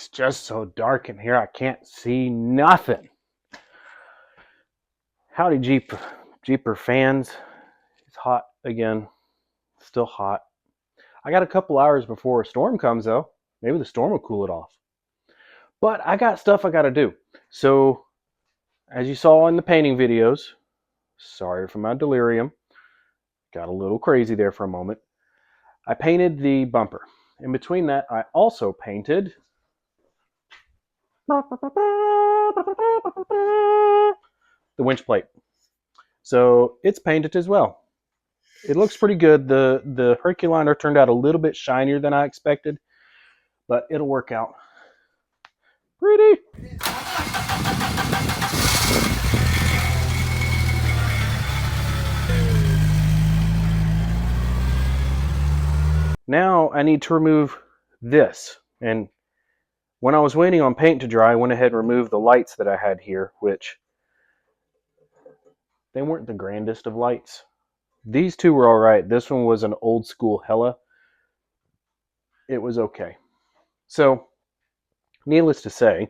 It's just so dark in here, I can't see nothing. Howdy, Jeeper fans. It's hot again. Still hot. I got a couple hours before a storm comes, though. Maybe the storm will cool it off. But I got stuff I got to do. So, as you saw in the painting videos, sorry for my delirium. Got a little crazy there for a moment. I painted the bumper. In between that, I also painted the winch plate. So it's painted as well. It looks pretty good. The Herculiner turned out a little bit shinier than I expected, but it'll work out pretty. Now I need to remove this. And when I was waiting on paint to dry, I went ahead and removed the lights that I had here, which they weren't the grandest of lights. These two were all right. This one was an old school Hella. It was okay. So, needless to say,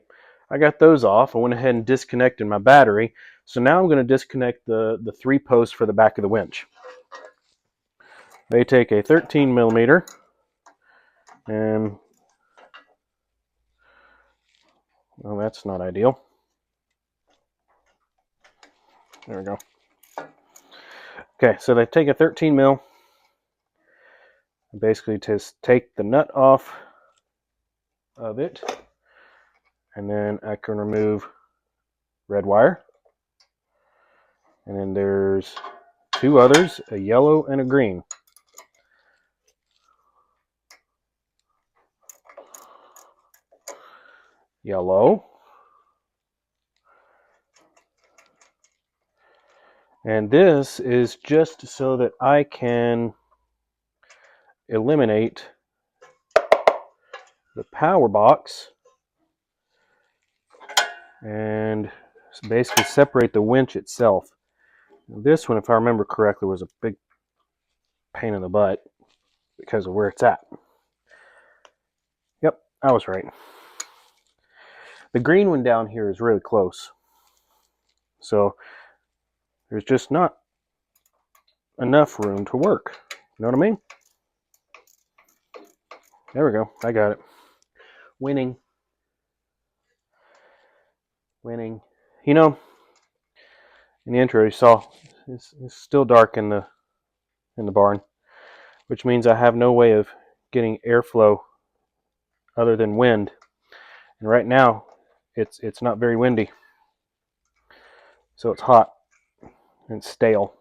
I got those off. I went ahead and disconnected my battery. So now I'm going to disconnect the 3 posts for the back of the winch. They take a 13 millimeter and, well, that's not ideal. There we go. Okay, so they take a 13 mil. Basically just take the nut off of it, and then I can remove red wire. And then there's 2 others, a yellow and a green. Yellow. And this is just so that I can eliminate the power box and basically separate the winch itself. This one, if I remember correctly, was a big pain in the butt because of where it's at. Yep, I was right. The green one down here is really close. So there's just not enough room to work. You know what I mean? There we go. I got it. Winning. Winning. You know, in the intro you saw it's still dark in the barn, which means I have no way of getting airflow other than wind. And right now it's not very windy. So it's hot and stale.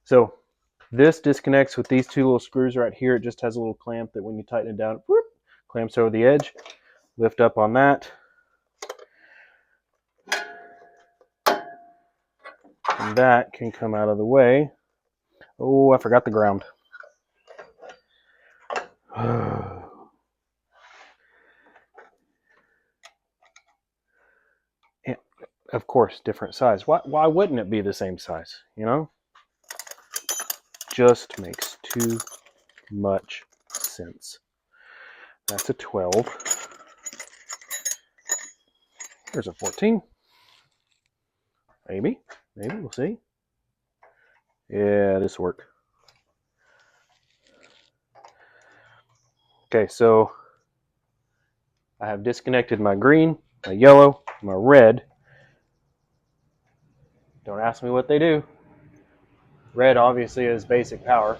So this disconnects with these 2 little screws right here. It just has a little clamp that when you tighten it down, whoop, clamps over the edge. Lift up on that. And that can come out of the way. Oh, I forgot the ground. And of course, different size. Why wouldn't it be the same size? You know? Just makes too much sense. That's a 12. There's a 14. Maybe, we'll see. Yeah, this will work. Okay, so I have disconnected my green, my yellow, my red. Don't ask me what they do. Red obviously is basic power.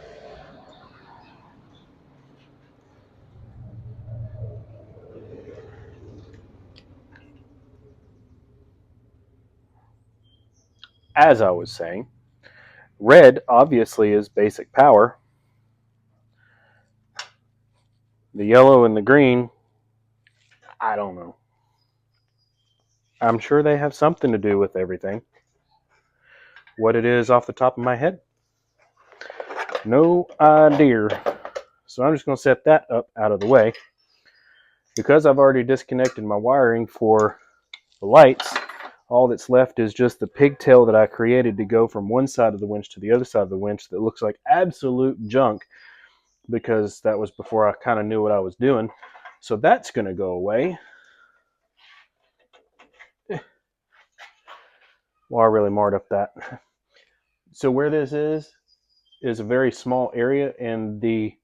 As I was saying, red obviously is basic power. The yellow and the green, I don't know. I'm sure they have something to do with everything. What it is off the top of my head, no idea. So I'm just going to set that up out of the way. Because I've already disconnected my wiring for the lights, all that's left is just the pigtail that I created to go from one side of the winch to the other side of the winch that looks like absolute junk, because that was before I kind of knew what I was doing. So that's going to go away. Well, I really marred up that. So where this is a very small area, and the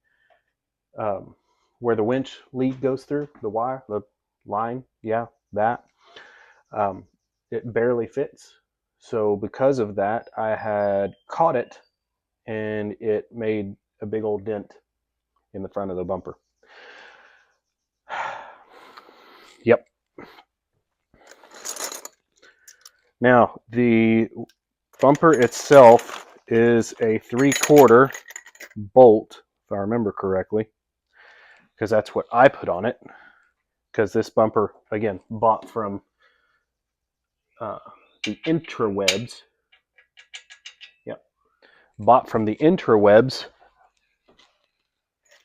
where the winch lead goes through, the wire, the line, yeah, that, um, it barely fits. So because of that, I had caught it, and it made a big old dent in the front of the bumper. Yep. Now, the bumper itself is a 3/4 bolt, if I remember correctly, because that's what I put on it. Because this bumper, again, bought from the interwebs. Yep. Bought from the interwebs.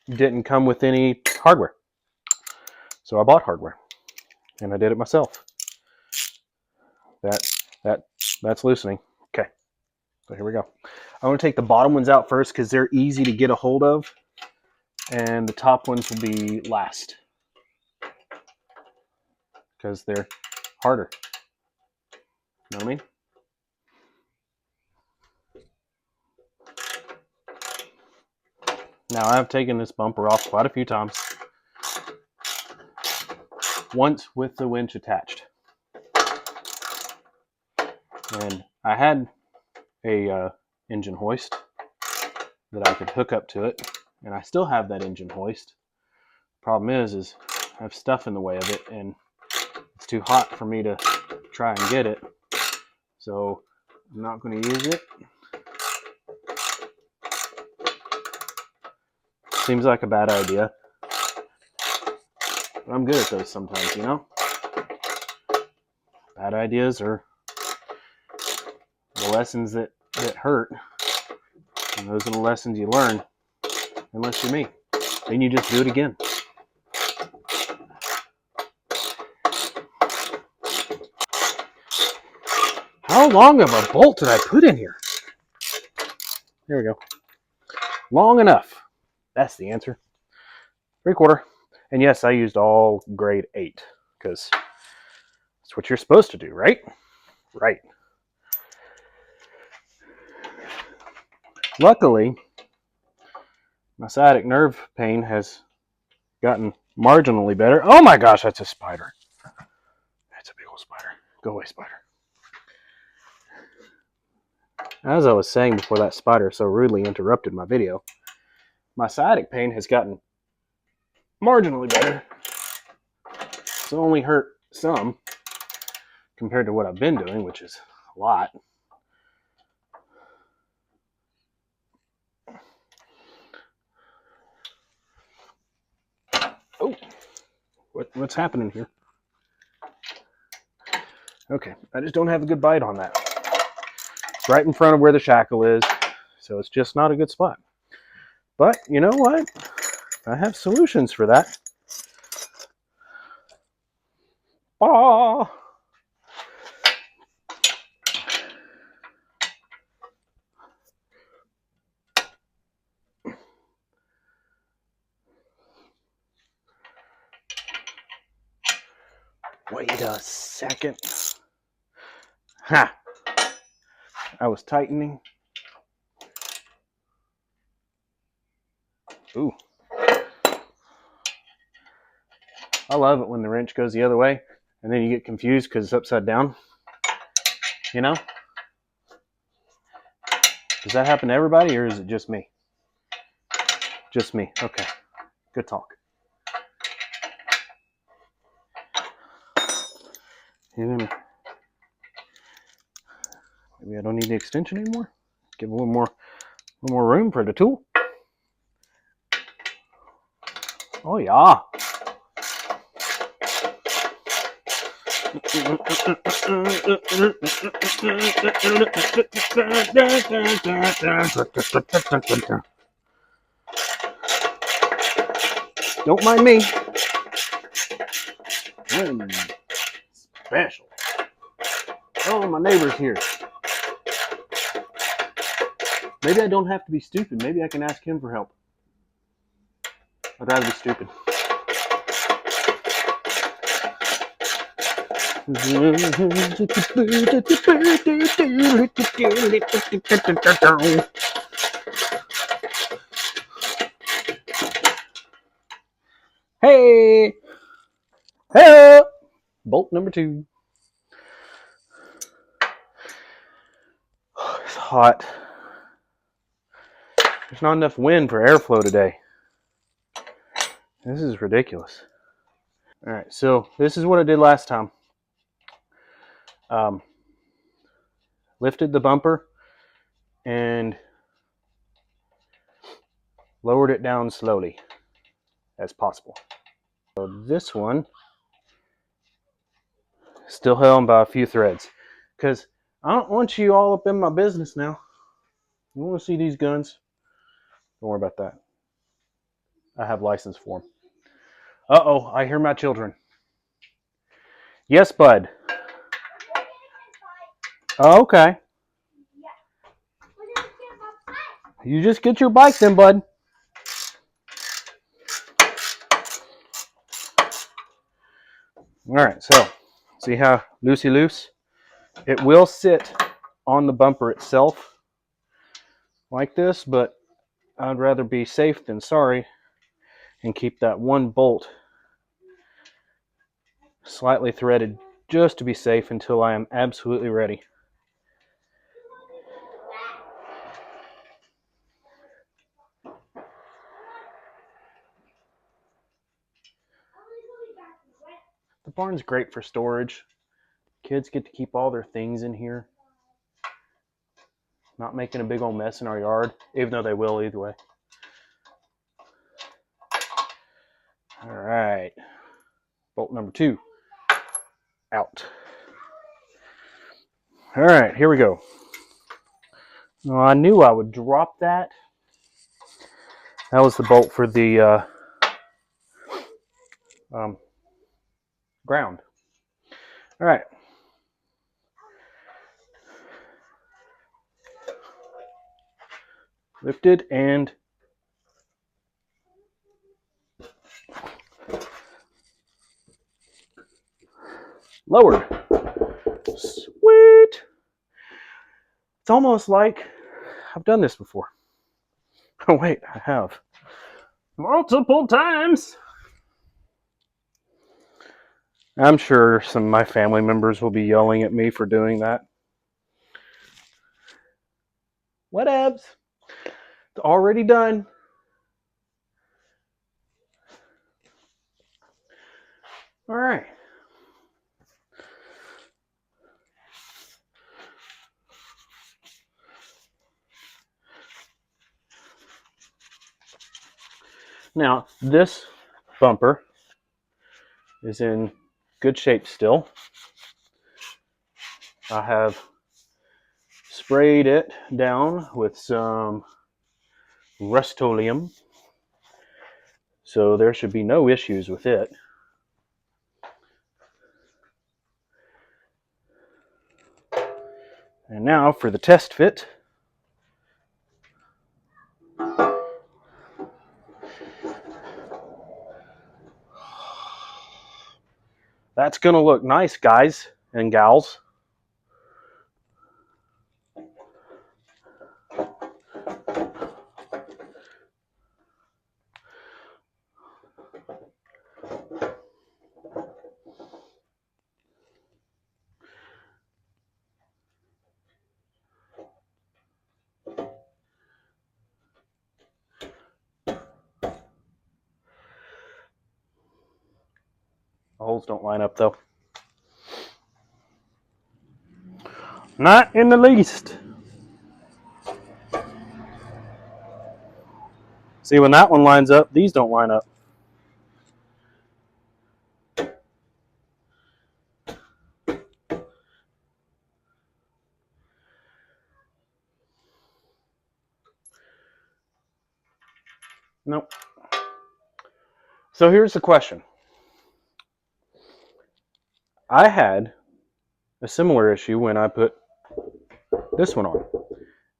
Didn't come with any hardware. So I bought hardware, and I did it myself. That's loosening. Okay, so here we go. I want to take the bottom ones out first because they're easy to get a hold of, and the top ones will be last because they're harder. You know what I mean? Now, I've taken this bumper off quite a few times. Once with the winch attached. And I had a engine hoist that I could hook up to it, and I still have that engine hoist. Problem is I have stuff in the way of it, and it's too hot for me to try and get it. So I'm not going to use it. Seems like a bad idea. But I'm good at those sometimes, you know? Bad ideas are the lessons that hurt. And those are the lessons you learn. Unless you're me. Then you just do it again. How long of a bolt did I put in here? There we go. Long enough. That's the answer. 3/4. And yes, I used all grade 8 because that's what you're supposed to do, right? Right. Luckily, my sciatic nerve pain has gotten marginally better. Oh my gosh, that's a spider. That's a big old spider. Go away, spider. As I was saying before that spider so rudely interrupted my video, my sciatic pain has gotten marginally better. It's only hurt some compared to what I've been doing, which is a lot. Oh, what's happening here? Okay, I just don't have a good bite on that. It's right in front of where the shackle is, so it's just not a good spot. But you know what? I have solutions for that. Ah! Wait a second. Ha! I was tightening. Ooh. I love it when the wrench goes the other way and then you get confused because it's upside down. You know? Does that happen to everybody or is it just me? Just me. Okay. Good talk. Maybe I don't need the extension anymore. Give a little more room for the tool. Oh yeah. Don't mind me. I'm special. Oh, my neighbor's here. Maybe I don't have to be stupid. Maybe I can ask him for help. I'd rather be stupid. Hey! Hey! Bolt number 2. It's hot. There's not enough wind for airflow today. This is ridiculous. Alright, so this is what I did last time. Lifted the bumper and lowered it down slowly as possible. So this one still held by a few threads, because I don't want you all up in my business now. You want to see these guns? Don't worry about that. I have license for them. Uh-oh, I hear my children. Yes, bud. Oh, okay. You just get your bike then, bud. All right, so see how loosey-loose? It will sit on the bumper itself like this, but I'd rather be safe than sorry and keep that one bolt slightly threaded just to be safe until I am absolutely ready. The barn's great for storage. Kids get to keep all their things in here. Not making a big old mess in our yard, even though they will either way. All right. Bolt number 2. Out. All right, here we go. Well, I knew I would drop that. That was the bolt for the ground. All right. Lifted and lowered. Sweet. It's almost like I've done this before. Oh, wait, I have. Multiple times. I'm sure some of my family members will be yelling at me for doing that. Whatevs. It's already done. All right. Now, this bumper is in good shape still. I have sprayed it down with some Rust-Oleum, so there should be no issues with it. And now for the test fit. That's going to look nice, guys and gals. The holes don't line up though. Not in the least. See, when that one lines up, these don't line up. Nope. So here's the question. I had a similar issue when I put this one on,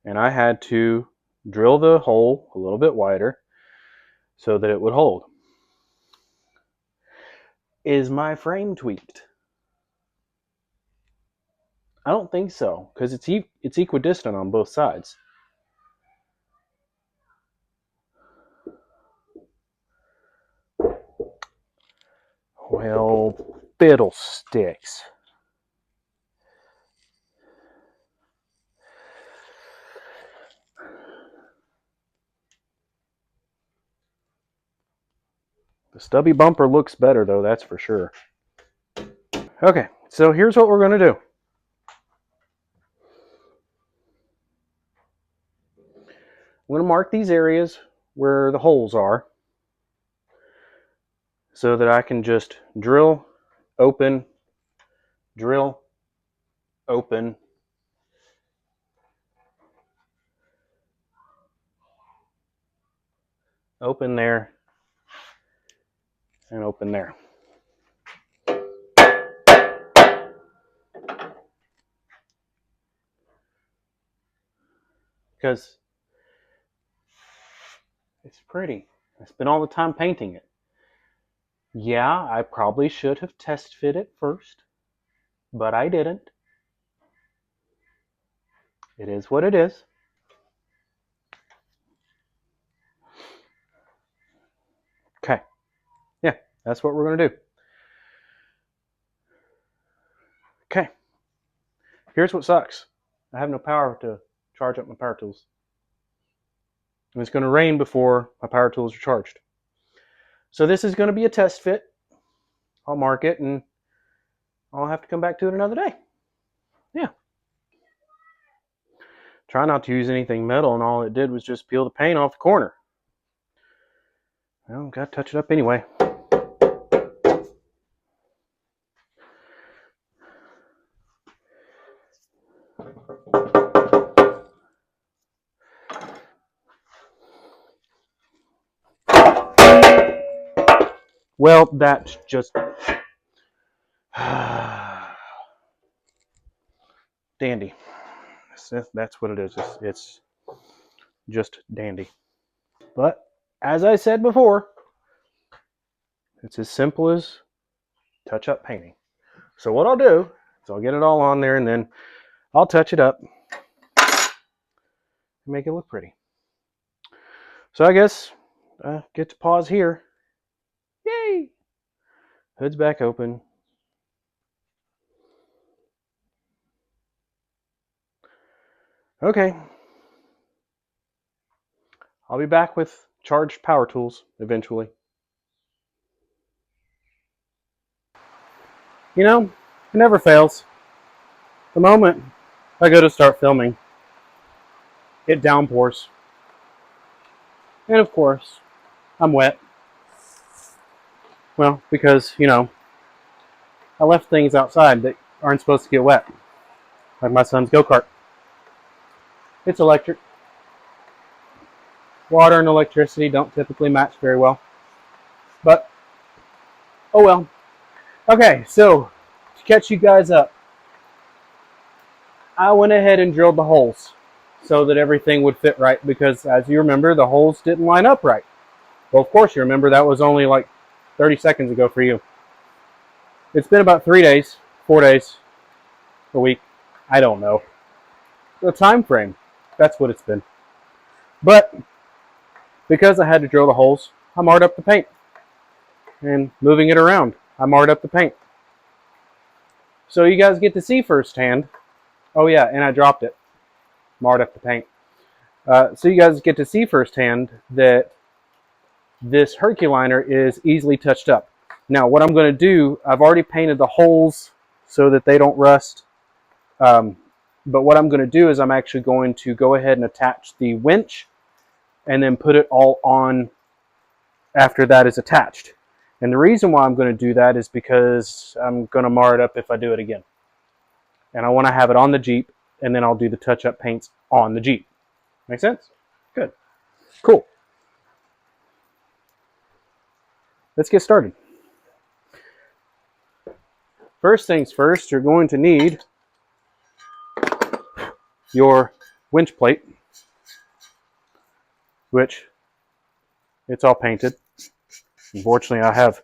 and I had to drill the hole a little bit wider so that it would hold. Is my frame tweaked? I don't think so, because it's equidistant on both sides. Well, fiddlesticks. The stubby bumper looks better, though, that's for sure. Okay, so here's what we're going to do. I'm going to mark these areas where the holes are so that I can just drill, open, drill, open, open there, and open there. Because it's pretty. I spent all the time painting it. Yeah, I probably should have test fit it first, but I didn't. It is what it is. Okay. Yeah, that's what we're going to do. Okay. Here's what sucks. I have no power to charge up my power tools. And it's going to rain before my power tools are charged. So this is going to be a test fit. I'll mark it and I'll have to come back to it another day. Yeah. Try not to use anything metal, and all it did was just peel the paint off the corner. Well, got to touch it up anyway. Well, that's just dandy. That's what it is. It's just dandy. But as I said before, it's as simple as touch-up painting. So what I'll do is I'll get it all on there and then I'll touch it up and make it look pretty. So I guess I get to pause here. Yay! Hood's back open. Okay. I'll be back with charged power tools eventually. You know, it never fails. The moment I go to start filming, it downpours. And of course, I'm wet. Well, because, you know, I left things outside that aren't supposed to get wet. Like my son's go-kart. It's electric. Water and electricity don't typically match very well. But, oh well. Okay, so, to catch you guys up, I went ahead and drilled the holes so that everything would fit right, because as you remember, the holes didn't line up right. Well, of course you remember, that was only like 30 seconds ago for you. It's been about 3 days, 4 days, a week, I don't know. The time frame, that's what it's been. But because I had to drill the holes, I marred up the paint. And moving it around, I marred up the paint. So you guys get to see firsthand. Oh yeah, and I dropped it. Marred up the paint. So you guys get to see firsthand that this Herculiner is easily touched up. Now what I'm going to do, I've already painted the holes so that they don't rust. But what I'm going to do is I'm actually going to go ahead and attach the winch and then put it all on after that is attached. And the reason why I'm going to do that is because I'm going to mar it up if I do it again. And I want to have it on the Jeep, and then I'll do the touch-up paints on the Jeep. Make sense? Good. Cool. Let's get started. First things first, you're going to need your winch plate, which it's all painted. Unfortunately, I have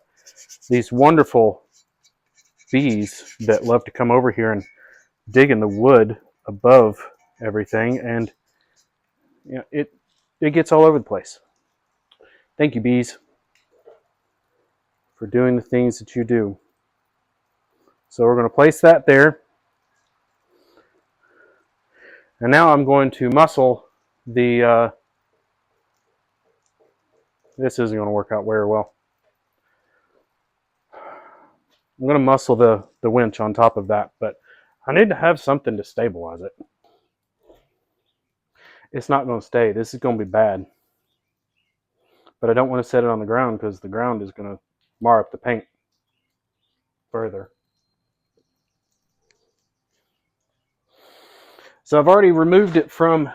these wonderful bees that love to come over here and digging the wood above everything, and it gets all over the place. Thank you, bees, for doing the things that you do. So we're going to place that there. And now I'm going to muscle the, this isn't going to work out very well. I'm going to muscle the winch on top of that, but I need to have something to stabilize it. It's not going to stay. This is going to be bad. But I don't want to set it on the ground because the ground is going to mar up the paint further. So I've already removed it from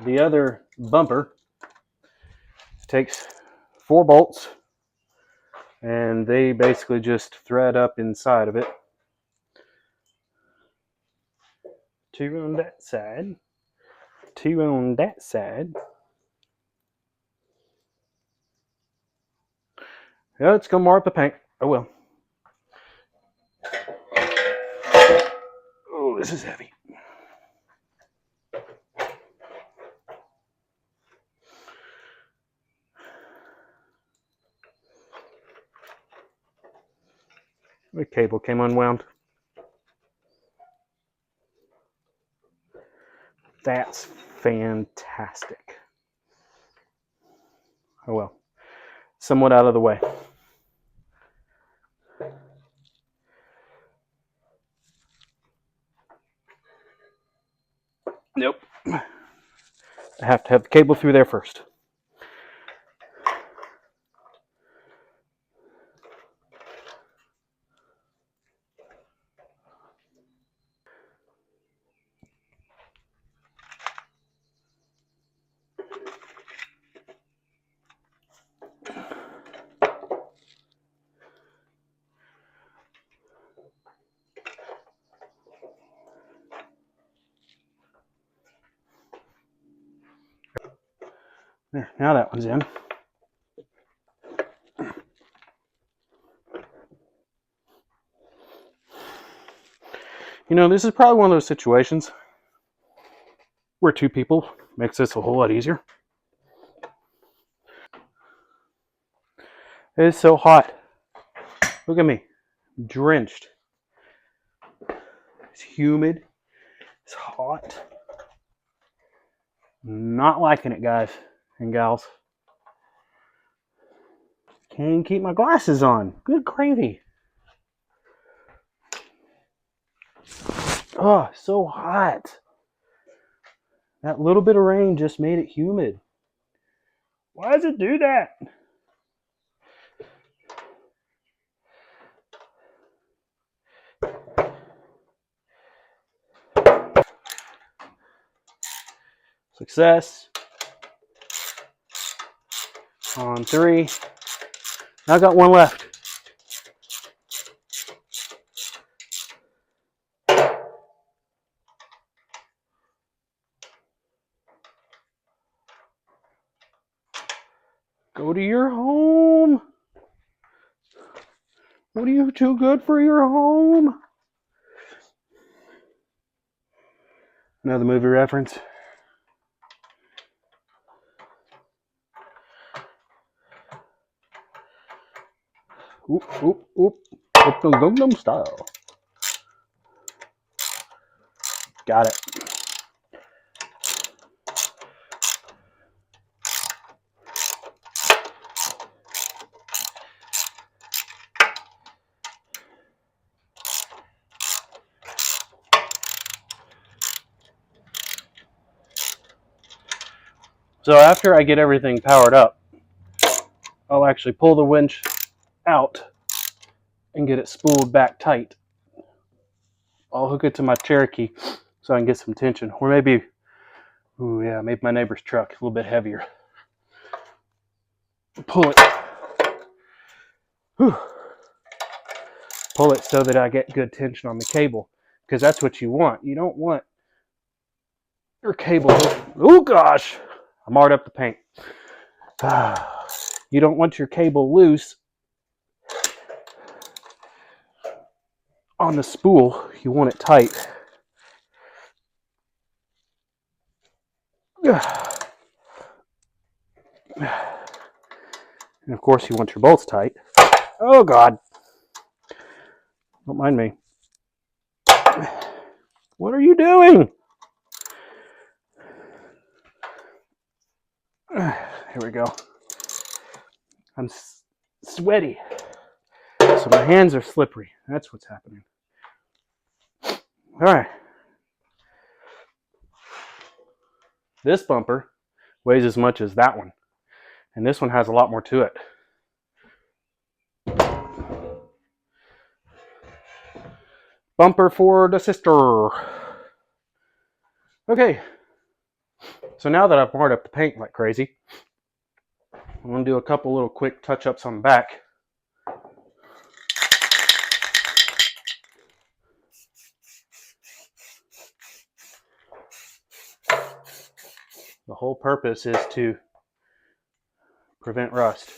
the other bumper. It takes 4 bolts, and they basically just thread up inside of it. 2 on that side, 2 on that side. Yeah, it's gonna mar up the paint. Oh well. Oh, this is heavy. The cable came unwound. That's fantastic. Oh well. Somewhat out of the way. Nope. I have to have the cable through there first. There, now that one's in. You know, this is probably one of those situations where 2 people makes this a whole lot easier. It is so hot. Look at me. I'm drenched. It's humid. It's hot. Not liking it, guys and gals. Can't keep my glasses on. Good gravy. Oh, so hot. That little bit of rain just made it humid. Why does it do that? Success. On 3. I got 1 left. Go to your home. What are you too good for your home? Another movie reference. Oop, oop, oop. Oop, Gangnam Style. Got it. So after I get everything powered up, I'll actually pull the winch out and get it spooled back tight. I'll hook it to my Cherokee so I can get some tension. Or maybe, maybe my neighbor's truck, a little bit heavier. Pull it. Whew. Pull it so that I get good tension on the cable, because that's what you want. You don't want your cable. Oh gosh, I marred up the paint. You don't want your cable loose on the spool, you want it tight. And of course, you want your bolts tight. Oh God, don't mind me. What are you doing? Here we go. I'm sweaty, so my hands are slippery. That's what's happening. All right. This bumper weighs as much as that one, and this one has a lot more to it. Bumper for the sister. Okay, so now that I've marred up the paint like crazy, I'm going to do a couple little quick touch-ups on the back. The whole purpose is to prevent rust.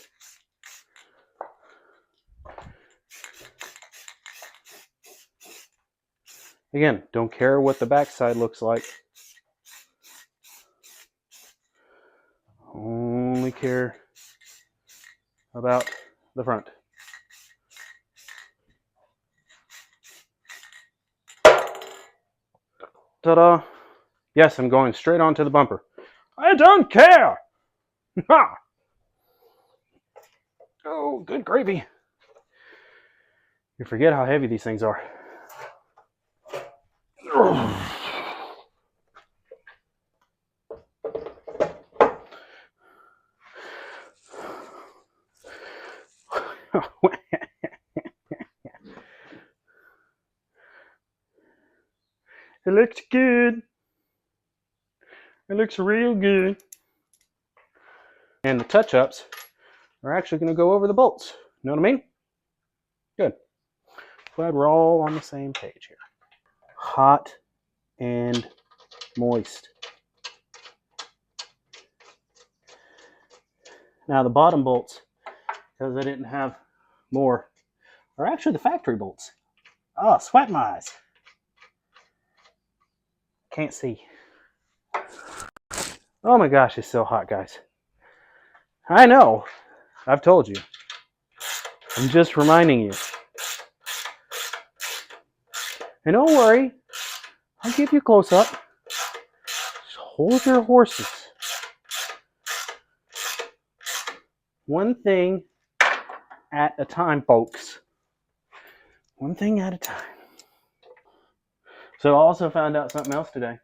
Again, don't care what the backside looks like. Only care about the front. Ta-da! Yes, I'm going straight onto the bumper. I don't care! Ha! Oh, good gravy. You forget how heavy these things are. It looks good. It looks real good. And the touch-ups are actually going to go over the bolts. You know what I mean? Good. Glad we're all on the same page here. Hot and moist. Now the bottom bolts, because I didn't have more, are actually the factory bolts. Oh, sweat my eyes. Can't see. Oh my gosh, it's so hot, guys. I know. I've told you. I'm just reminding you. And don't worry. I'll give you a close-up. Just hold your horses. One thing at a time, folks. One thing at a time. So I also found out something else today.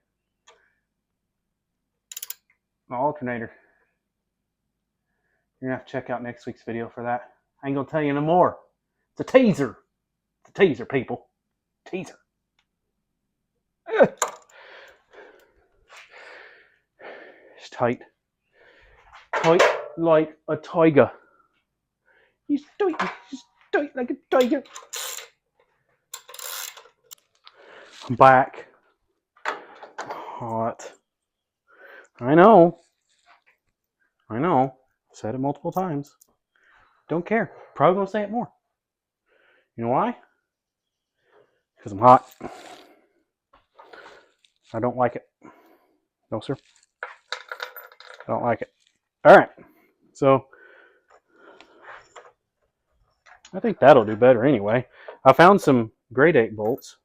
My alternator. You're going to have to check out next week's video for that. I ain't going to tell you no more. It's a teaser. It's a teaser, people. Teaser. It's tight. Tight like a tiger. He's tight like a tiger. I'm back. Hot. I know. I've said it multiple times. Don't care. Probably gonna say it more. You know why? Because I'm hot. I don't like it. No, sir. I don't like it. All right. So I think that'll do better anyway. I found some grade 8 bolts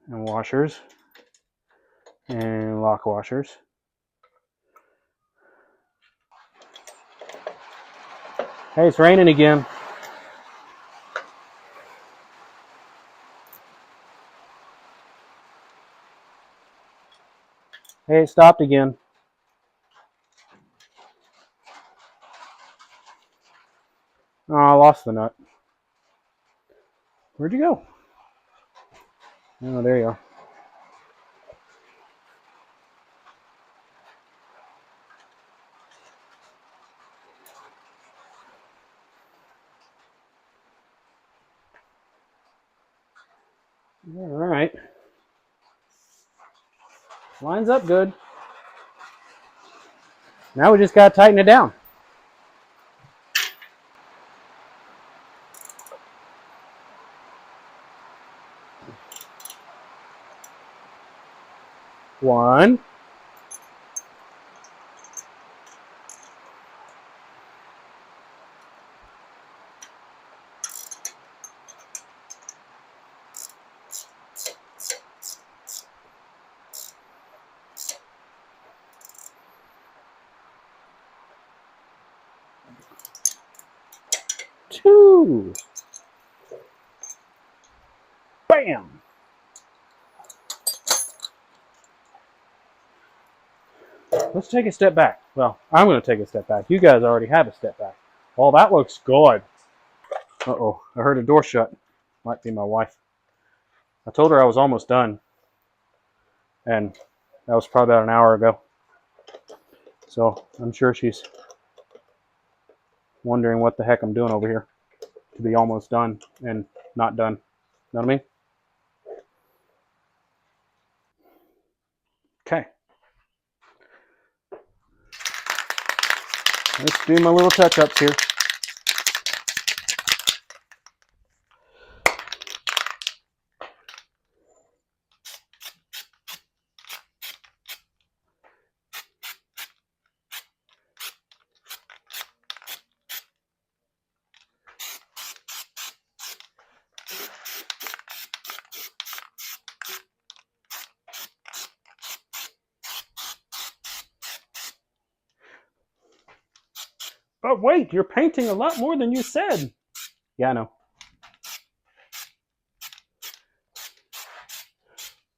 and washers and lock washers. Hey, it's raining again. Hey, it stopped again. Oh, I lost the nut. Where'd you go? Oh, there you are. All right. Lines up good. Now we just got to tighten it down. 1. Two. Bam. Let's take a step back. Well, I'm going to take a step back. You guys already have a step back. Well, that looks good. Uh-oh, I heard a door shut. Might be my wife. I told her I was almost done. And that was probably about an hour ago. So I'm sure she's wondering what the heck I'm doing over here to be almost done and not done. Know what I mean? Okay. Let's do my little touch-ups here. But wait, you're painting a lot more than you said. Yeah, I know.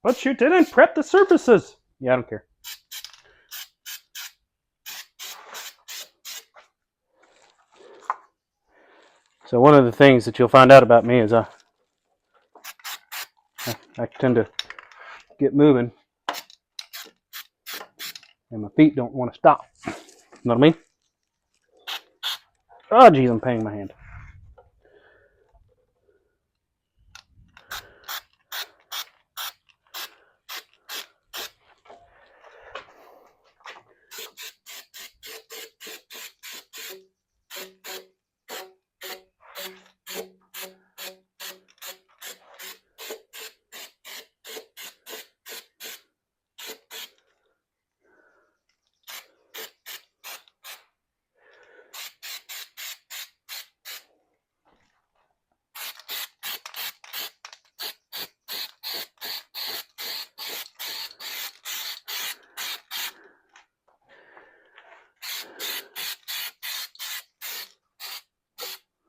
But you didn't prep the surfaces. Yeah, I don't care. So one of the things that you'll find out about me is I tend to get moving and my feet don't want to stop. You know what I mean? Oh, geez, I'm painting my hand.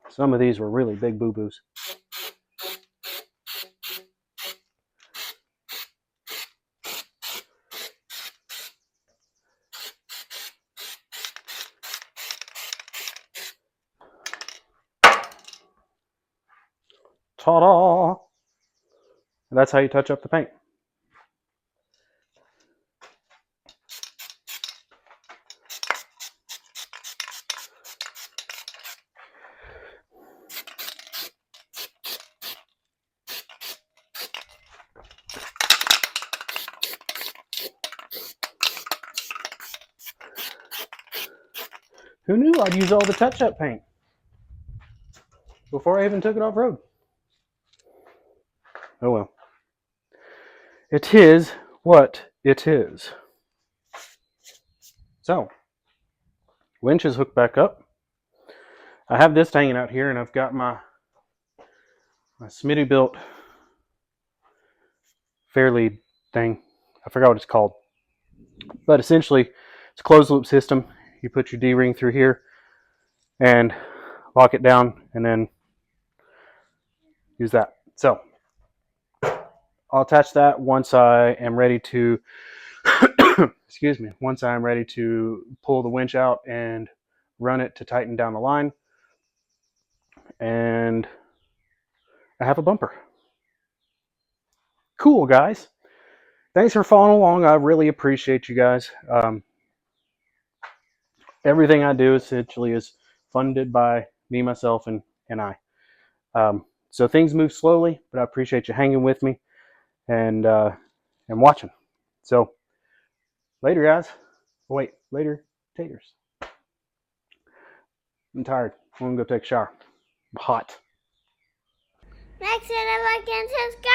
Some of these were really big boo-boos. Ta-da! And that's how you touch up the paint. Who knew I'd use all the touch-up paint before I even took it off-road? Oh well. It is what it is. So, winch is hooked back up. I have this hanging out here, and I've got my Smitty built Fairlead thing. I forgot what it's called. But essentially, it's a closed loop system. You put your D-ring through here and lock it down and then use that. So, I'll attach that once I am ready to, excuse me, once I'm ready to pull the winch out and run it to tighten down the line. And I have a bumper. Cool, guys. Thanks for following along. I really appreciate you guys. Everything I do essentially is funded by me, myself, and I. So things move slowly, but I appreciate you hanging with me and watching. So later, guys. Wait, later, taters. I'm tired. I'm gonna go take a shower. I'm hot. Make sure to like and subscribe.